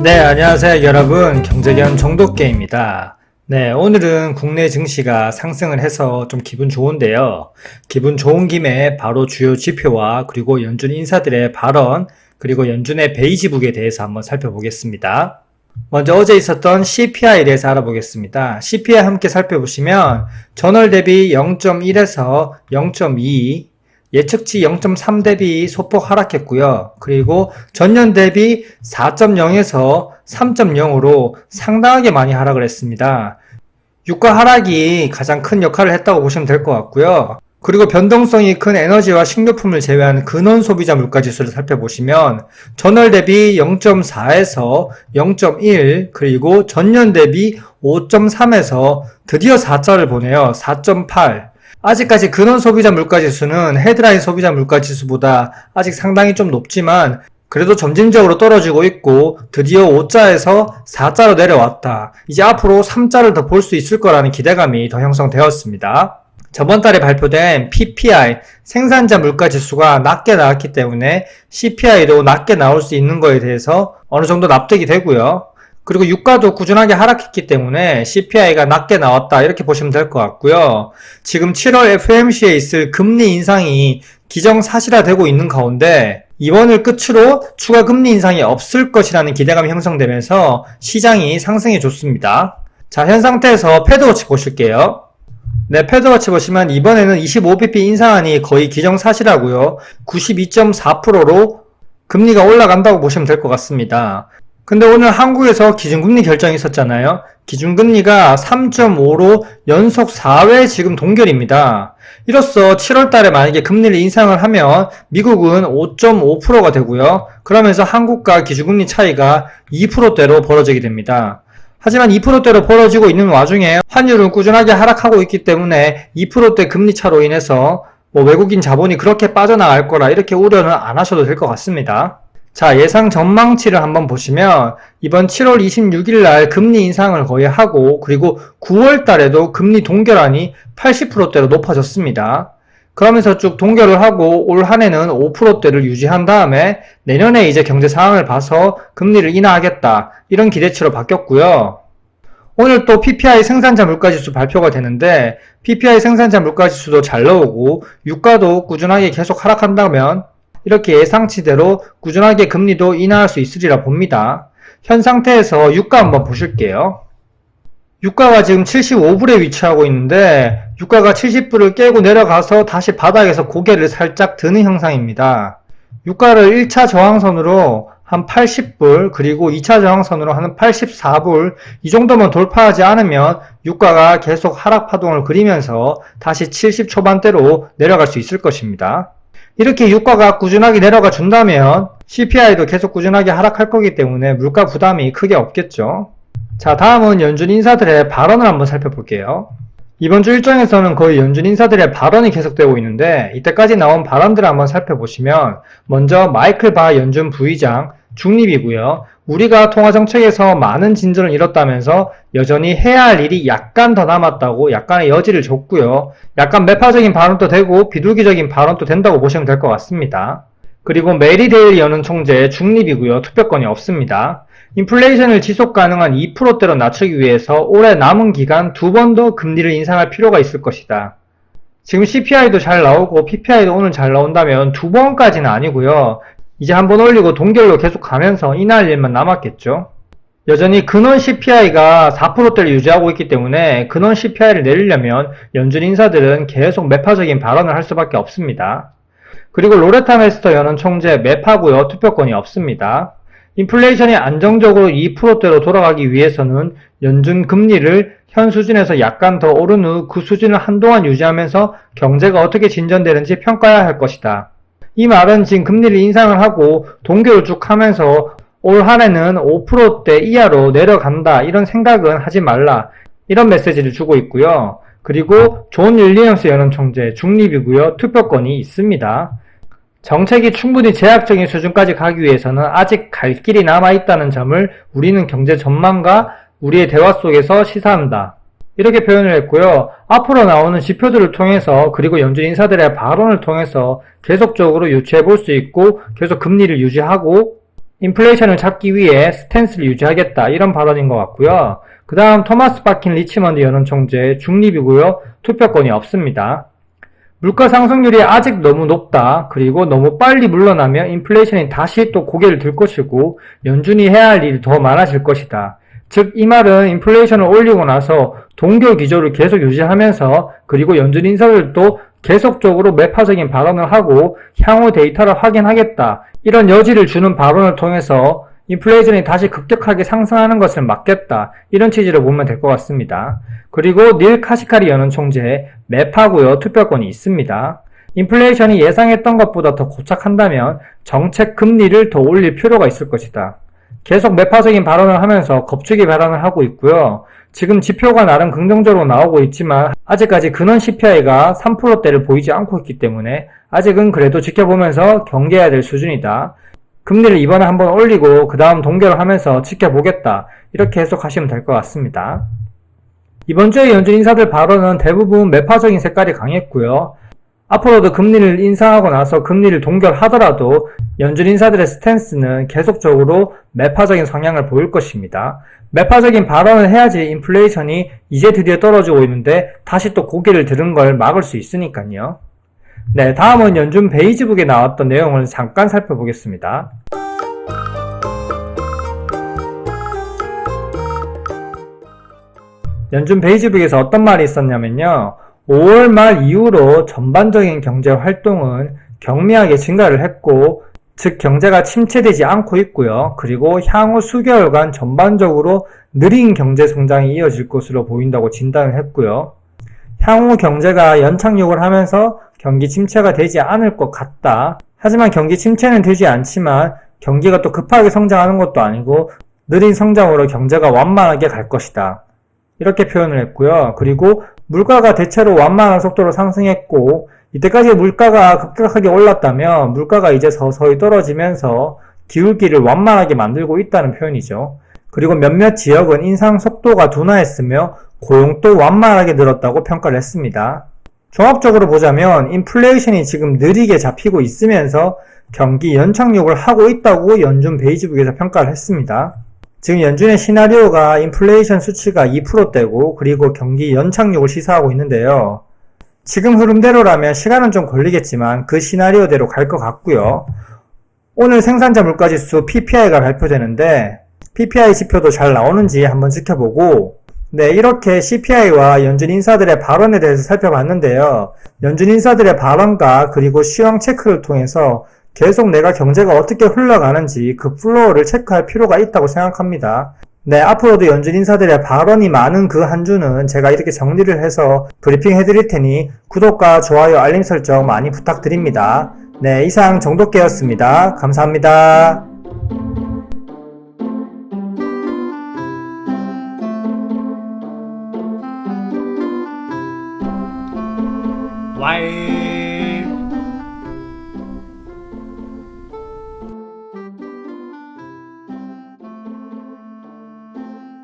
네, 안녕하세요 여러분. 경제견 정독계입니다. 네, 오늘은 국내 증시가 상승을 해서 좀 기분 좋은데요. 기분 좋은 김에 바로 주요 지표와 그리고 연준 인사들의 발언, 그리고 연준의 베이지북에 대해서 한번 살펴보겠습니다. 먼저 어제 있었던 CPI에 대해서 알아보겠습니다. CPI 함께 살펴보시면 전월 대비 0.1에서 0.2, 예측치 0.3 대비 소폭 하락했고요. 그리고 전년 대비 4.0에서 3.0으로 상당하게 많이 하락을 했습니다. 유가 하락이 가장 큰 역할을 했다고 보시면 될 것 같고요. 그리고 변동성이 큰 에너지와 식료품을 제외한 근원 소비자 물가지수를 살펴보시면 전월 대비 0.4에서 0.1, 그리고 전년 대비 5.3에서 드디어 4자를 보내요. 4.8. 아직까지 근원 소비자 물가지수는 헤드라인 소비자 물가지수보다 아직 상당히 좀 높지만 그래도 점진적으로 떨어지고 있고 드디어 5자에서 4자로 내려왔다. 이제 앞으로 3자를 더 볼 수 있을 거라는 기대감이 더 형성되었습니다. 저번 달에 발표된 PPI, 생산자 물가지수가 낮게 나왔기 때문에 CPI도 낮게 나올 수 있는 거에 대해서 어느 정도 납득이 되고요. 그리고 유가도 꾸준하게 하락했기 때문에 CPI가 낮게 나왔다 이렇게 보시면 될 것 같고요. 지금 7월 FOMC에 있을 금리 인상이 기정사실화되고 있는 가운데 이번을 끝으로 추가 금리 인상이 없을 것이라는 기대감이 형성되면서 시장이 상승해 줬습니다. 자, 현 상태에서 패드워치 보실게요. 네, 패드워치 보시면 이번에는 25bp 인상안이 거의 기정사실하고요. 92.4%로 금리가 올라간다고 보시면 될 것 같습니다. 근데 오늘 한국에서 기준금리 결정이 있었잖아요. 기준금리가 3.5로 연속 4회 지금 동결입니다. 이로써 7월 달에 만약에 금리를 인상을 하면 미국은 5.5%가 되고요. 그러면서 한국과 기준금리 차이가 2%대로 벌어지게 됩니다. 하지만 2%대로 벌어지고 있는 와중에 환율은 꾸준하게 하락하고 있기 때문에 2%대 금리 차로 인해서 외국인 자본이 그렇게 빠져나갈 거라 이렇게 우려는 안 하셔도 될 것 같습니다. 자, 예상 전망치를 한번 보시면 이번 7월 26일 날 금리 인상을 거의 하고 그리고 9월 달에도 금리 동결안이 80%대로 높아졌습니다. 그러면서 쭉 동결을 하고 올 한 해는 5%대를 유지한 다음에 내년에 이제 경제 상황을 봐서 금리를 인하하겠다 이런 기대치로 바뀌었고요. 오늘 또 PPI 생산자 물가지수 발표가 되는데 PPI 생산자 물가지수도 잘 나오고 유가도 꾸준하게 계속 하락한다면 이렇게 예상치대로 꾸준하게 금리도 인하할 수 있으리라 봅니다. 현 상태에서 유가 한번 보실게요. 유가가 지금 75불에 위치하고 있는데 유가가 70불을 깨고 내려가서 다시 바닥에서 고개를 살짝 드는 형상입니다. 유가를 1차 저항선으로 한 80불 그리고 2차 저항선으로 한 84불 이 정도만 돌파하지 않으면 유가가 계속 하락 파동을 그리면서 다시 70 초반대로 내려갈 수 있을 것입니다. 이렇게 유가가 꾸준하게 내려가 준다면 CPI도 계속 꾸준하게 하락할 거기 때문에 물가 부담이 크게 없겠죠. 자, 다음은 연준 인사들의 발언을 한번 살펴볼게요. 이번 주 일정에서는 거의 연준 인사들의 발언이 계속되고 있는데 이때까지 나온 발언들을 한번 살펴보시면 먼저 마이클 바 연준 부의장 중립이고요. 우리가 통화정책에서 많은 진전을 이뤘다면서 여전히 해야 할 일이 약간 더 남았다고 약간의 여지를 줬고요. 약간 매파적인 발언도 되고 비둘기적인 발언도 된다고 보시면 될 것 같습니다. 그리고 메리 데일리 연은 총재 중립이고요. 투표권이 없습니다. 인플레이션을 지속 가능한 2%대로 낮추기 위해서 올해 남은 기간 2번 더 금리를 인상할 필요가 있을 것이다. 지금 CPI도 잘 나오고 PPI도 오늘 잘 나온다면 2번까지는 아니고요. 이제 한번 올리고 동결로 계속 가면서 인하할 일만 남았겠죠. 여전히 근원 CPI가 4%대를 유지하고 있기 때문에 근원 CPI를 내리려면 연준 인사들은 계속 매파적인 발언을 할 수밖에 없습니다. 그리고 로레타 메스터 연은 총재 매파고요. 투표권이 없습니다. 인플레이션이 안정적으로 2%대로 돌아가기 위해서는 연준 금리를 현 수준에서 약간 더 오른 후 그 수준을 한동안 유지하면서 경제가 어떻게 진전되는지 평가해야 할 것이다. 이 말은 지금 금리를 인상을 하고 동결을 쭉 하면서 올 한 해는 5%대 이하로 내려간다 이런 생각은 하지 말라 이런 메시지를 주고 있고요. 그리고 존 윌리엄스 연은 총재 중립이고요. 투표권이 있습니다. 정책이 충분히 제약적인 수준까지 가기 위해서는 아직 갈 길이 남아있다는 점을 우리는 경제 전망가 우리의 대화 속에서 시사한다. 이렇게 표현을 했고요. 앞으로 나오는 지표들을 통해서 그리고 연준 인사들의 발언을 통해서 계속적으로 유추해 볼 수 있고 계속 금리를 유지하고 인플레이션을 잡기 위해 스탠스를 유지하겠다 이런 발언인 것 같고요. 그 다음 토마스 바킨 리치먼드 연원총재 중립이고요. 투표권이 없습니다. 물가 상승률이 아직 너무 높다. 그리고 너무 빨리 물러나면 인플레이션이 다시 또 고개를 들 것이고 연준이 해야 할 일이 더 많아질 것이다. 즉 이 말은 인플레이션을 올리고 나서 동결 기조를 계속 유지하면서 그리고 연준 인사들도 계속적으로 매파적인 발언을 하고 향후 데이터를 확인하겠다. 이런 여지를 주는 발언을 통해서 인플레이션이 다시 급격하게 상승하는 것을 막겠다. 이런 취지로 보면 될 것 같습니다. 그리고 닐 카시카리 연원총재 매파고요. 투표권이 있습니다. 인플레이션이 예상했던 것보다 더 고착한다면 정책 금리를 더 올릴 필요가 있을 것이다. 계속 매파적인 발언을 하면서 겁주기 발언을 하고 있고요. 지금 지표가 나름 긍정적으로 나오고 있지만 아직까지 근원 CPI가 3%대를 보이지 않고 있기 때문에 아직은 그래도 지켜보면서 경계해야 될 수준이다. 금리를 이번에 한번 올리고 그 다음 동결을 하면서 지켜보겠다. 이렇게 해석하시면 될 것 같습니다. 이번 주에 연준 인사들 발언은 대부분 매파적인 색깔이 강했고요. 앞으로도 금리를 인상하고 나서 금리를 동결하더라도 연준 인사들의 스탠스는 계속적으로 매파적인 성향을 보일 것입니다. 매파적인 발언을 해야지 인플레이션이 이제 드디어 떨어지고 있는데 다시 또 고개를 드는 걸 막을 수 있으니까요. 네, 다음은 연준 베이지북에 나왔던 내용을 잠깐 살펴보겠습니다. 연준 베이지북에서 어떤 말이 있었냐면요. 5월 말 이후로 전반적인 경제 활동은 경미하게 증가를 했고, 즉 경제가 침체되지 않고 있고요. 그리고 향후 수개월간 전반적으로 느린 경제 성장이 이어질 것으로 보인다고 진단을 했고요. 향후 경제가 연착륙을 하면서 경기 침체가 되지 않을 것 같다. 하지만 경기 침체는 되지 않지만 경기가 또 급하게 성장하는 것도 아니고 느린 성장으로 경제가 완만하게 갈 것이다. 이렇게 표현을 했고요. 그리고 물가가 대체로 완만한 속도로 상승했고 이때까지 물가가 급격하게 올랐다면 물가가 이제 서서히 떨어지면서 기울기를 완만하게 만들고 있다는 표현이죠. 그리고 몇몇 지역은 인상 속도가 둔화했으며 고용도 완만하게 늘었다고 평가를 했습니다. 종합적으로 보자면 인플레이션이 지금 느리게 잡히고 있으면서 경기 연착륙을 하고 있다고 연준 베이지북에서 평가를 했습니다. 지금 연준의 시나리오가 인플레이션 수치가 2%대고 그리고 경기 연착륙을 시사하고 있는데요. 지금 흐름대로라면 시간은 좀 걸리겠지만 그 시나리오대로 갈 것 같고요. 오늘 생산자 물가지수 PPI가 발표되는데 PPI 지표도 잘 나오는지 한번 지켜보고 네, 이렇게 CPI와 연준 인사들의 발언에 대해서 살펴봤는데요. 연준 인사들의 발언과 그리고 시황 체크를 통해서 계속 내가 경제가 어떻게 흘러가는지 그 플로우를 체크할 필요가 있다고 생각합니다. 네, 앞으로도 연준 인사들의 발언이 많은 그 한 주는 제가 이렇게 정리를 해서 브리핑 해드릴 테니 구독과 좋아요, 알림 설정 많이 부탁드립니다. 네, 이상 정독계였습니다. 감사합니다. Why?